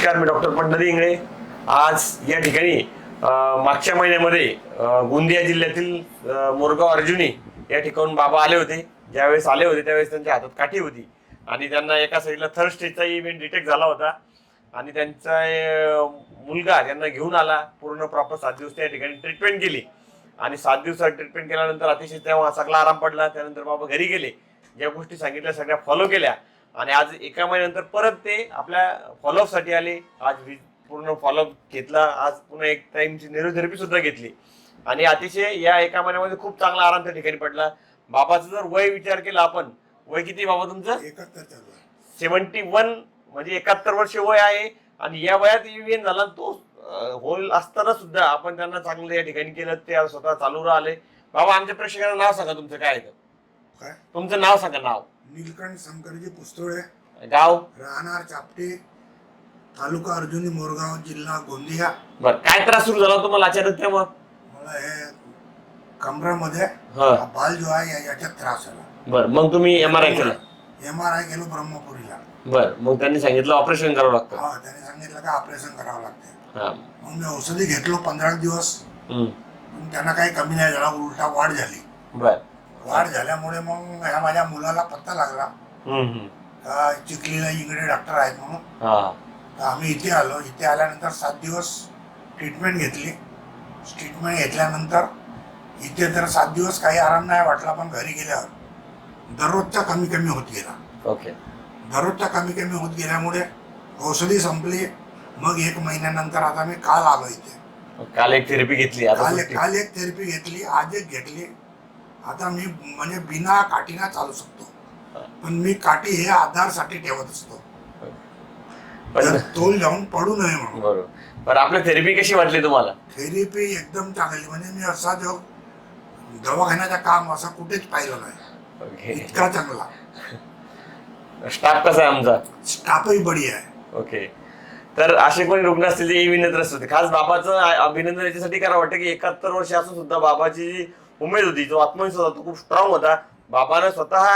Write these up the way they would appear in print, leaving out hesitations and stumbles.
नमस्कार, मी डॉक्टर पंढरी इंगळे. आज या ठिकाणी मागच्या महिन्यामध्ये गोंदिया जिल्ह्यातील मोरगाव अर्जुनी या ठिकाणून बाबा आले होते. ज्यावेळेस आले होते त्यावेळेस त्यांच्या हातात काठी होती आणि त्यांना एका साईडला थर्ड स्टेजचा इव्हेंट डिटेक्ट झाला होता आणि त्यांचा मुलगा त्यांना घेऊन आला. पूर्ण प्रॉपर 7 दिवस त्या ठिकाणी ट्रीटमेंट केली आणि 7 दिवसात ट्रीटमेंट केल्यानंतर अतिशय तेव्हा सगळा आराम पडला. त्यानंतर बाबा घरी गेले, ज्या गोष्टी सांगितल्या सगळ्या फॉलो केल्या आणि आज एका महिन्यानंतर परत ते आपल्या फॉलोअप साठी आले. आज पूर्ण फॉलोअप घेतला. आज पुन्हा एक टाइमची न्यूरोथेरपी सुद्धा घेतली आणि अतिशय या एका महिन्यामध्ये खूप चांगला आराम त्या ठिकाणी पडला. बाबाचं जर वय विचार केला आपण, वय किती बाबा तुमचं? 71, म्हणजे 71 वर्ष वय आहे आणि या वयात इव्हेंट झाला तो होईल असताना सुद्धा आपण त्यांना चांगलं या ठिकाणी केलं. ते स्वतः चालू राहिले. बाबा, आमच्या प्रेक्षकांना नाव सांगा तुमचं. काय आहे तुमचं नाव? सांगा नाव. नीलकंठ शंकरजी पुस्तोळे, गाव राहणार चापटे, तालुका अर्जुनी, मोरगाव, जिल्हा गोंदिया. बर, काय त्रास सुरू झाला तुम्हाला अचानक तेव्हा? मला हे कमरामध्ये बाल जो आहे याच्यात त्रास झाला. बर, मग तुम्ही MRI केलं? MRI केलं ब्रह्मपुरीला. बर, मग त्यांनी सांगितलं ऑपरेशन करावं लागतं. हा, त्यांनी सांगितलं का ऑपरेशन करावं लागते. मग मी औषधी घेतलो 15 दिवस. त्यांना काही कमी नाही झाला, उलटा वाढ झाली. बर, वाढ झाल्यामुळे मग ह्या माझ्या मुलाला पत्ता लागला का चिखलीला इंगडे डॉक्टर आहेत म्हणून. तर आम्ही इथे आलो. इथे आल्यानंतर 7 दिवस ट्रीटमेंट घेतली. ट्रीटमेंट घेतल्यानंतर इथे तर 7 दिवस काही आराम नाही वाटला, पण घरी गेल्यावर दररोजचा कमी कमी होत गेला. ओके. दररोजचा कमी कमी होत गेल्यामुळे औषधी संपली. मग 1 महिन्यानंतर आता मी काल आलो इथे. काल एक थेरपी घेतली, काल एक थेरपी घेतली, आज एक घेतली. आता मी म्हणजे बिना काठीना चालू शकतो, पण मी काठी हे आधारसाठी ठेवत असतो, तोल जाऊन पडू नये म्हणून. बरोबर. पण आपली थेरपी कशी वाटली तुम्हाला? थेरपी एकदम चांगली. म्हणजे मी असा जो दवाखान्याचा काम असा कुठेच पाहिलं नाही, इतका चांगला. स्टाफ कसा आहे आमचा? स्टाफही बढिया आहे. ओके. तर असे कोणी रुग्ण असतील जे अभिनंदन होते, खास बाबाचं अभिनंदन याच्यासाठी करावं वाटतं की 71 वर्ष असून सुद्धा बाबाची जी उमेद होती, जो आत्मविश्वास होता, तो खूप स्ट्रॉंग होता. बाबानं स्वतः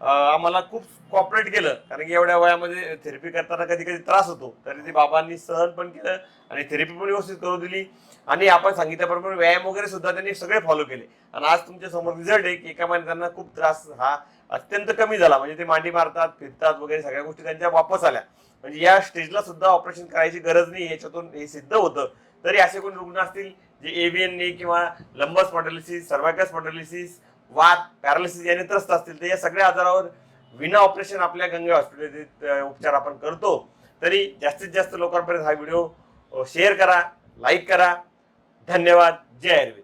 आम्हाला खूप कॉपरेट केलं, कारण की एवढ्या वयामध्ये थेरपी करताना कधी कधी त्रास होतो, तरी ते बाबांनी सहन पण केलं आणि थेरपी पण व्यवस्थित करू दिली आणि आपण सांगितल्याप्रमाणे व्यायाम वगैरे सुद्धा त्यांनी सगळे फॉलो केले. आणि आज तुमच्या समोर रिझल्ट आहे की एका महिन्यात त्यांना खूप त्रास हा अत्यंत कमी झाला. म्हणजे ते मांडी मारतात, फिरतात वगैरे, सगळ्या गोष्टी त्यांच्या वापस आल्या. म्हणजे या स्टेजला सुद्धा ऑपरेशन करायची गरज नाही, याच्यातून हे सिद्ध होतं. तरी असे कोणी रुग्ण असतील जे AVN किंवा लंबस स्पॉन्डिलोसिस, सर्व्हायकल स्पॉन्डिलोसिस, वात, पॅरालिसिस याने त्रस्त असतील, तर या सगळ्या आजारावर विना ऑपरेशन आपल्या गंगे हॉस्पिटल उपचार आपण करतो. तरी जास्तीत जास्त लोकांपर्यंत हा व्हिडिओ शेअर करा, लाईक करा. धन्यवाद. जय आयुर्वेद.